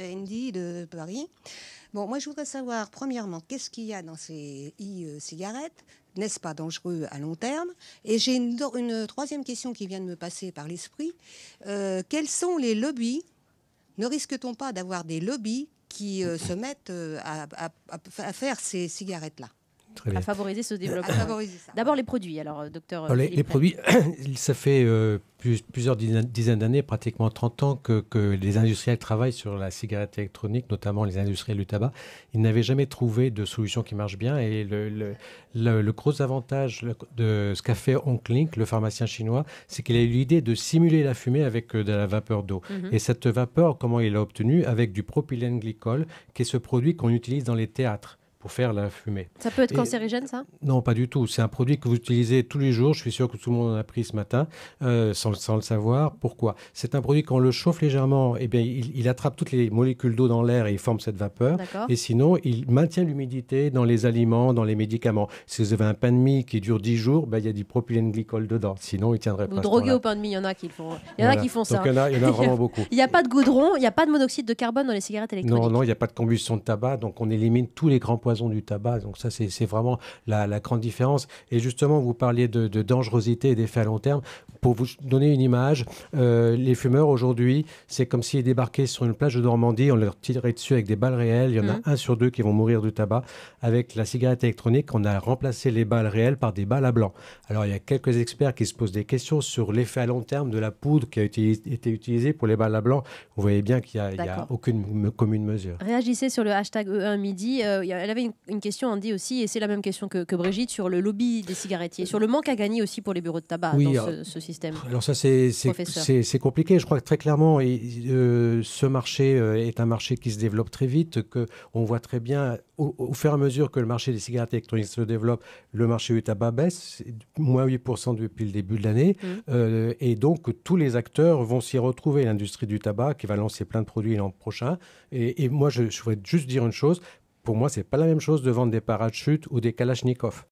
Andy de Paris. Bon, moi, je voudrais savoir, premièrement, qu'est-ce qu'il y a dans ces e-cigarettes? N'est-ce pas dangereux à long terme? Et j'ai une troisième question qui vient de me passer par l'esprit. Quels sont les lobbies? Ne risque-t-on pas d'avoir des lobbies qui se mettent à faire ces cigarettes-là? Très bien. À favoriser ce développement. Favoriser ça. D'abord les produits, alors docteur. Alors, les produits, ça fait plusieurs dizaines d'années, pratiquement 30 ans, que les industriels travaillent sur la cigarette électronique, notamment les industriels du tabac. Ils n'avaient jamais trouvé de solution qui marche bien. Et le gros avantage de ce qu'a fait Onklink, le pharmacien chinois, c'est qu'il a eu l'idée de simuler la fumée avec de la vapeur d'eau. Et cette vapeur, comment il l'a obtenue? Avec du propylène glycol, qui est ce produit qu'on utilise dans les théâtres pour faire la fumée. Ça peut être cancérigène, ça? Non, pas du tout. C'est un produit que vous utilisez tous les jours. Je suis sûr que tout le monde en a pris ce matin, sans le savoir. Pourquoi? C'est un produit, quand on le chauffe légèrement, eh bien, il attrape toutes les molécules d'eau dans l'air et il forme cette vapeur. D'accord. Et sinon, il maintient l'humidité dans les aliments, dans les médicaments. Si vous avez un pain de mie qui dure 10 jours, ben, il y a du propylène glycol dedans. Sinon, il ne tiendrait pas. Vous droguez au pain de mie, il y en a qui le font. Il y en a qui font ça. Donc, il y en a vraiment beaucoup. Il n'y a pas de goudron, il n'y a pas de monoxyde de carbone dans les cigarettes électroniques. Non, il n'y a pas de combustion de tabac. Donc, on élimine tous les grands poisons du tabac. Donc ça, c'est vraiment la grande différence. Et justement, vous parliez de dangerosité et d'effets à long terme. Pour vous donner une image, les fumeurs aujourd'hui, c'est comme s'ils débarquaient sur une plage de Normandie, on leur tirait dessus avec des balles réelles. Il y en a 1 sur 2 qui vont mourir du tabac. Avec la cigarette électronique, on a remplacé les balles réelles par des balles à blanc. Alors, il y a quelques experts qui se posent des questions sur l'effet à long terme de la poudre qui a été utilisée pour les balles à blanc. Vous voyez bien qu'il n'y a aucune commune mesure. Réagissez sur le hashtag E1midi. Elle avait une question, Andy, aussi, et c'est la même question que Brigitte, sur le lobby des cigarettiers, sur le manque à gagner aussi pour les bureaux de tabac dans ce système. Alors ça, c'est compliqué. Je crois que très clairement, ce marché est un marché qui se développe très vite, qu'on voit très bien, au fur et à mesure que le marché des cigarettes électroniques se développe, le marché du tabac baisse, moins 8% depuis le début de l'année. Et donc, tous les acteurs vont s'y retrouver. L'industrie du tabac qui va lancer plein de produits l'an prochain. Et moi, je voudrais juste dire une chose. Pour moi, ce n'est pas la même chose de vendre des parachutes ou des kalachnikovs.